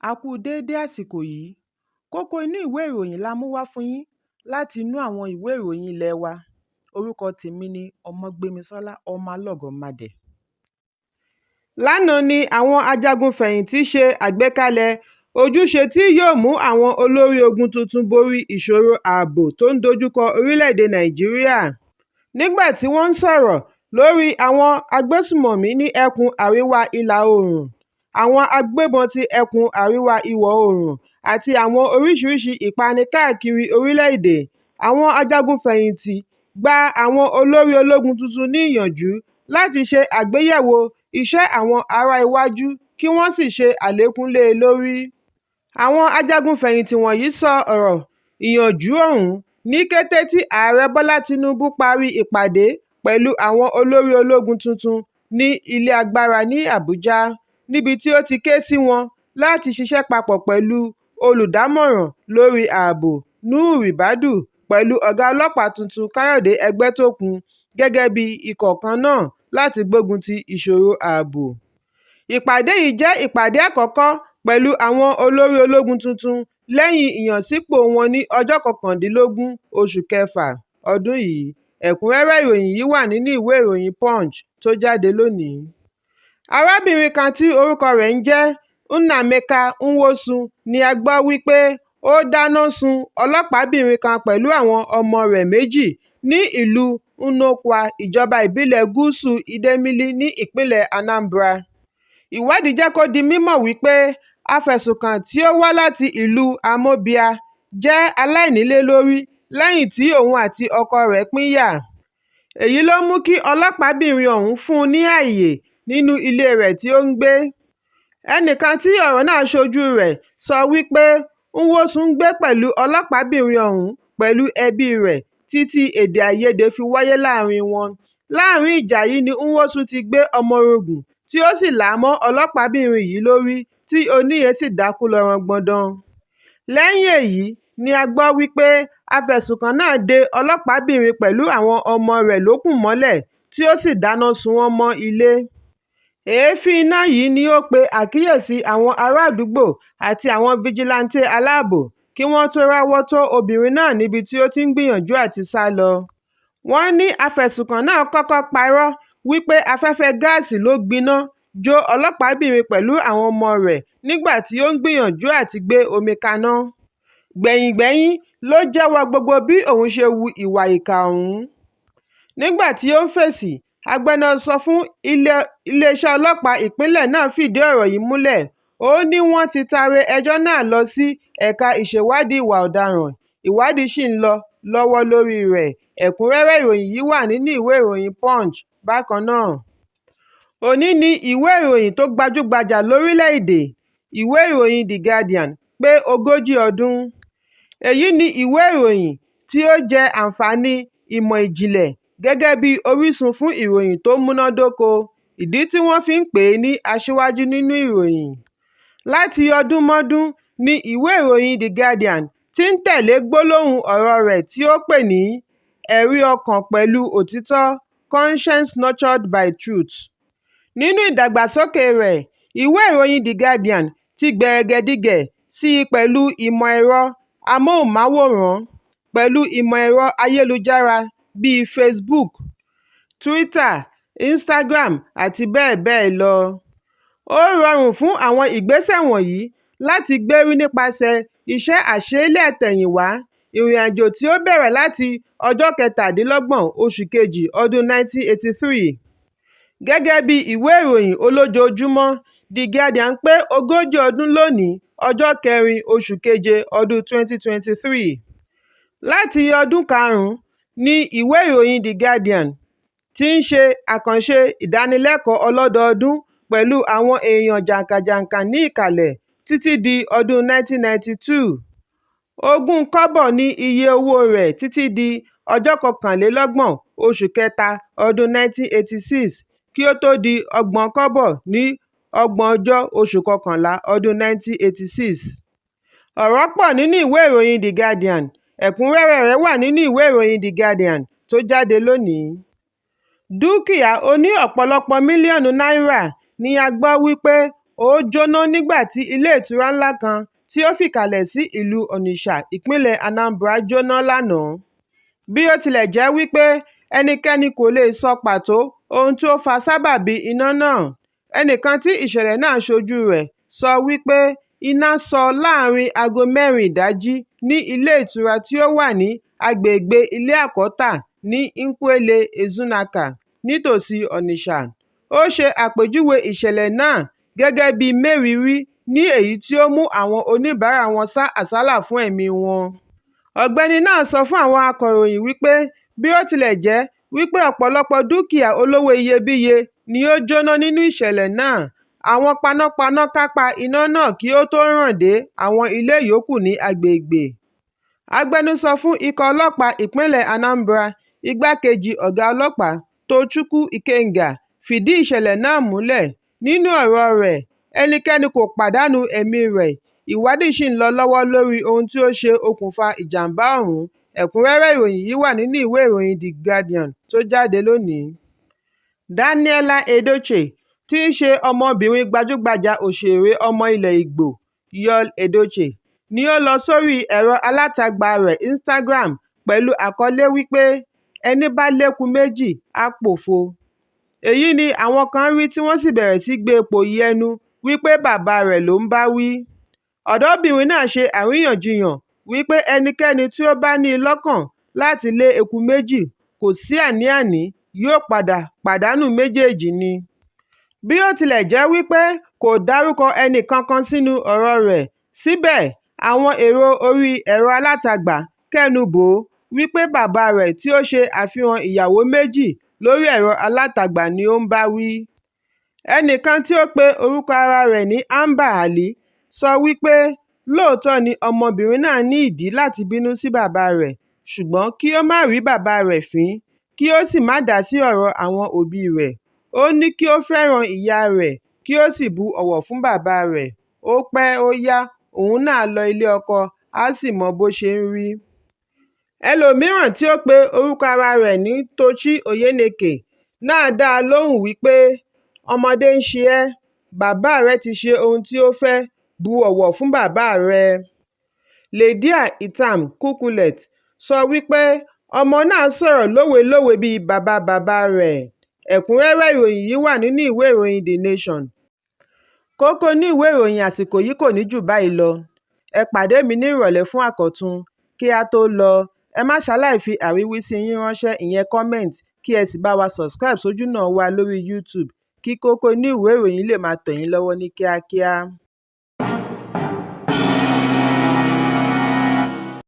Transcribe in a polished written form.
A kú déédé àsìkò yìí. Kókó inú ìwé ìròyìn la mú wá fún yín láti inú àwọn ìwé ìròyìn ilé wa. Orúkọ tèmi ni Ọmọgbémisọ́lá ọmọ Alọ́gọ̀madẹ̀. Lánàá ni àwọn ajagun-fẹ̀yìntì ṣe àgbékalẹ̀ ojúṣe tí yóò mú àwọn olórí ogun tuntun borí ìṣòro ààbò tó ń dojúkọ orílẹ̀-èdè Nàìjíríà. Nígbà tí wọ́n ń sọ̀rọ̀ lórí àwọn agbésùmọ̀mí ní ẹkùn àríwá ìlà oòrùn, àwọn agbébọn ti ẹkùn àríwá ìwọ̀ oòrùn àti àwọn oríṣiríṣi ìpani káàkiri orílẹ̀-èdè, àwọn ajagun-fẹ̀yìntì gba àwọn olórí ológun tuntun ní ìyànjú láti ṣe àgbéyẹ̀wò iṣẹ́ àwọn ará iwájú kí wọ́n sì ṣe àlékún lé e lórí. Àwọn ajagun-fẹ̀yìntì wọ̀nyí sọ ọ̀rọ̀ ìyànjú ọ̀hún ní kété tí Ààrẹ Bọ́lá Tinubu parí ìpàdé pẹ̀lú àwọn olórí ológun tuntun ní ilé agbára ní Àbújá, níbi tí ó ti ké sí wọn láti ṣiṣẹ́ papọ̀ pẹ̀lú olùdámọ̀ràn lórí ààbò Nuhu Ribadu pẹ̀lú ọ̀gá ọlọ́pàá tuntun Káyọ̀dé Ẹgbẹ́tókun gẹ́gẹ́ bí ikọ̀ kan náà láti gbógun ti ìṣòro ààbò. Ìpàdé yìí jẹ́ ìpàdé àkọ́kọ́ pẹ̀lú àwọn olórí ológun tuntun lẹ́yìn ìyànsípò wọn ní ọjọ́ 19 oṣù kẹfà ọdún yìí. Ẹ̀kúnrẹ́rẹ́ ìròyìn yìí wà nínú ìwé ìròyìn Punch tó jáde lónìí. Arábìnrin kan tí orúkọ rẹ̀ ń jẹ́ Nnaemeka Nwosu ni a gbọ́ wípé ó dáná sun ọlọ́pàábìnrin kan pẹ̀lú àwọn ọmọ rẹ̀ 2 ní ìlú Nnukwu ìjọba ìbílẹ̀ Gúúsù Idemili ní ìpínlẹ̀ Anambra. Ìwádìí jẹ́ kó di mímọ̀ wípé afẹ̀sùnkàn tí ó wá láti ìlú Amobia jẹ́ aláìnílélórí lẹ́yìn tí òun àti ọkọ rẹ̀ pínyà. Èyí ló mú kí ọlọ́pàábìnrin ọ̀hún fún un ní ààyè nínú ilé rẹ̀ tí ó ń gbé. Ẹnìkan tí ọ̀rọ̀ náà ṣojú rẹ̀ sọ wípé Nwosu ń gbé pẹ̀lú ọlọ́pàábìnrin ọ̀hún pẹ̀lú ẹbí rẹ̀ títí èdè àìyedè fi wáyé láàrin wọn. Láàrin ìjà yìí ni Nwosu ti gbé ọmọ-orogùn tí ó sì là á mọ́ ọlọ́pàábìnrin yìí lórí tí oníyẹn sì dákú lọ rangbọndan. Lẹ́yìn èyí ni a gbọ́ wípé afẹ̀sùnkàn náà dè ọlọ́pàábìnrin pẹ̀lú àwọn ọmọ rẹ̀ lókùn mọ́lẹ̀ tí ó sì dáná sun wọ́n mọ́ ilé. Èéfín iná yìí ni ó pe àkíyèsí àwọn ará àdúgbò àti àwọn fijilantè aláàbò kí wọ́n tó ráwọ́ tó obìnrin náà níbi tí ó ti ń gbìyànjú àti sá lọ. Wọ́n ní afẹ̀sùnkàn náà kọ́kọ́ parọ́ wípé afẹ́fẹ́ gáàsì ló gbiná jó ọlọ́pàábìnrin pẹ̀lú àwọn ọmọ rẹ̀ nígbà tí ó ń gbìyànjú àti gbé omi kaná. Gbẹ̀yìngbẹ́yín ló jẹ́wọ́ gbogbo bí òun ṣe hu ìwà ìkà ọ̀hún. Nígbà tí ó ń fèsì, agbẹnusọ fún iléeṣẹ́ ọlọ́pàá ìpínlẹ̀ náà fìdí ọ̀rọ̀ yìí múlẹ̀. Ó ní wọ́n ti taari ẹjọ́ náà lọ sí ẹ̀ka ìṣèwádìí ìwà ọ̀daràn. Ìwádìí ṣì ń lọ lọ́wọ́ lórí rẹ̀. Ẹ̀kúnrẹ́rẹ́ ìròyìn yìí wà nínú ìwé ìròyìn Punch bákan náà. Òní ni ìwé ìròyìn tó gbajúgbajà lórílẹ̀-èdè, ìwé ìròyìn The Guardian, pé 40 ọdún. Èyí ni ìwé ìròyìn tí ó jẹ́ àǹfààní ìmọ̀ ìjìnlẹ̀ gẹ́gẹ́ bí orísun fún ìròyìn tó múnádóko, ìdí tí wọ́n fi ń pè é ní aṣíwájú nínú ìròyìn. Láti ọdúnmọ́dún ni ìwé ìròyìn The Guardian ti ń tẹ̀lé gbólóhùn ọ̀rọ̀ rẹ̀ tí ó pè ní ẹ̀rí ọkàn pẹ̀lú òtítọ́, conscience nurtured by truth. Nínú ìdàgbàsókè rẹ̀, ìwé ìròyìn The Guardian ti gbẹ̀rẹ̀gẹ̀dígẹ̀ sí i pẹ̀lú ìmọ̀ ẹ̀rọ amóhùnmáwòrán, pẹ̀lú ìmọ̀ ẹ̀rọ ayélujára bíi Facebook, Twitter, Instagram àti bẹ́ẹ̀ bẹ́ẹ̀ lọ. Ó rọrùn fún àwọn ìgbésẹ̀ wọ̀nyí láti gbérí nípasẹ̀ iṣẹ́ àṣeélẹ̀ àtẹ̀yìnwá, ìrìnàjò tí ó bẹ̀rẹ̀ láti ọjọ́ 27 oṣù kejì ọdún 1983. Gẹ́gẹ́ bí ìwé ìròyìn olójoojúmọ́, The Guardian pé 40 ọdún lónìí, ọjọ́ 4 oṣù keje ọdún 2023. Láti ọdún karùn-ún ni ìwé ìròyìn The Guardian ti ń ṣe àkànṣe ìdánilẹ́kọ̀ọ́ ọlọ́dọọdún pẹ̀lú àwọn èèyàn jàǹkànjàǹkàn ní ìkàlẹ̀ títí di ọdún 1992. 20 kọ́bọ̀ ní iye owó rẹ̀ títí di ọjọ́ 21 oṣù kẹta ọdún 1986 kí ó tó di 30 kọ́bọ̀ ní 30 oṣù kọkànlá ọdún 1986. Ọ̀rọ̀ pọ̀ nínú ìwé ìròyìn The Guardian. Ẹ̀kúnrẹ́rẹ́ rẹ̀ wà nínú ìwé ìròyìn The Guardian tó jáde lónìí. Dúkìá oní ọ̀pọ̀lọpọ̀ mílíọ̀nù náírà ni a gbọ́ wípé ó jóná nígbà tí ilé ìtura ńlá kan tí ó fìkàlẹ̀ sí ìlú Onitsha, ìpínlẹ̀ Anambra jóná lánàá. Bí ó tilẹ̀ jẹ́ wípé ẹnikẹ́ni kò lè sọ pàtó ohun tí ó fa sábàbí iná náà, ẹnìkan tí ìṣẹ̀lẹ̀ náà ṣojú rẹ̀ sọ wípé iná sọ láàrin aago 4 ìdájí ní ilé ìtura tí ó wà ní agbègbè ilé àkọ́tà ní Nkwelle Ezunaka nítòsí Onitsha. Ó ṣe àpèjúwe ìṣẹ̀lẹ̀ náà gẹ́gẹ́ bí mérìírí ní èyí tí ó mú àwọn oníbàárà wọn sá àsálà fún ẹ̀mí wọn. Ọ̀gbẹ́ni náà sọ fún àwọn akọ̀ròyìn wípé bí ó tilẹ̀ jẹ́ wípé ọ̀pọ̀lọpọ̀ dúkìá olówó iyebíye ni ó jóná nínú ìṣẹ̀lẹ̀ náà, àwọn panápaná kápá iná náà kí ó tó ràn dé àwọn ilé yòókù ní agbègbè. Agbẹnusọ fún ikọ̀ ọlọ́pàá ìpínlẹ̀ Anambra, igbákejì ọ̀gá ọlọ́pàá Tochukwu Ikenga, fìdí ìṣẹ̀lẹ̀ náà múlẹ̀. Nínú ọ̀rọ̀ rẹ̀, ẹnikẹ́ni kò pàdánù ẹ̀mí rẹ̀. Ìwádìí ṣì ń lọ lọ́wọ́ lórí ohun tí ó ṣe okùnfà ìjàmbá ọ̀hún. Ẹ̀kúnrẹ́rẹ́ ìròyìn yìí wà nínú ìwé ìròyìn The Guardian tó jáde lónìí. Daniela Edochie, tí í ṣe ọmọbìnrin gbajúgbajà òṣèré ọmọ ilẹ̀ Ìgbò Yul Edochie, ni ó lọ sórí ẹ̀rọ alátagbà rẹ̀ Instagram pẹ̀lú àkọlé wípé ẹni bá lékú méjì á pòfo. Èyí ni àwọn kan rí tí wọ́n sì bẹ̀rẹ̀ sí gbé ipò yí ẹnu wípé bàbá rẹ̀ ló ń bá wí. Ọ̀dọ́bìnrin náà ṣe àríyànjiyàn wípé ẹnikẹ́ni tí ó bá ní i lọ́kàn láti lé eku méjì kò sí àní-àní yóò padà pàdánù méjèèjì ni. Bí ó tilẹ̀ jẹ́ wípé kò dárúkọ ẹnì kankan sínú ọ̀rọ̀ rẹ̀, síbẹ̀ àwọn èrò orí ẹ̀rọ alátagbà kẹ́nu bò ó wípé bàbá rẹ̀ tí ó ṣe àfihàn ìyàwó méjì lórí ẹ̀rọ alátagbà ni ó ń bá wí. Ẹnìkan tí ó pe orúkọ ara rẹ̀ ní Amber Ali sọ wípé lóòótọ́ ni ọmọbìnrin náà ní ìdí láti bínú sí bàbá rẹ̀, ṣùgbọ́n kí ó má rí bàbá rẹ̀ fín, kí ó sì má dá sí ọ̀rọ̀ àwọn òbí rẹ̀. Ó ní kí ó fẹ́ràn ìyá rẹ̀ kí ó sì bu ọ̀wọ̀ fún bàbá rẹ̀. Ó pẹ́ ó yá òun náà lọ ilé ọkọ á sì mọ bó ṣe ń rí. Ẹlòmíràn tí ó pe orúkọ ara rẹ̀ ní Tochi Oyeneke náà dá a lóhùn wípé ọmọdé ń ṣe ẹ́, bàbá rẹ ti ṣe ohun tí ó fẹ́, bu ọ̀wọ̀ fún bàbá rẹ. Lydia Itam Kukulet sọ wípé ọmọ náà sọ̀rọ̀ lówelówe bíi bàbá rẹ̀. Ẹ̀kúnrẹ́rẹ́ ìròyìn yìí wà nínú ìwé ìròyìn The Nation. Kókó ní ìwé ìròyìn àsìkò yìí kò ní jù báyìí lọ. Ẹ pàdé mi ní ìrọ̀lẹ́ fún àkọ́tún. Kí a tó lọ, ẹ má ṣaláì fi àríwísí yín ránṣẹ́, ìyẹn comment, kí ẹ sì bá wa subscribe sójú náà wa lórí YouTube kí Kókó Inú Ìwé Ìròyìn lè máa tẹ̀ yín lọ́wọ́ ní kíákíá.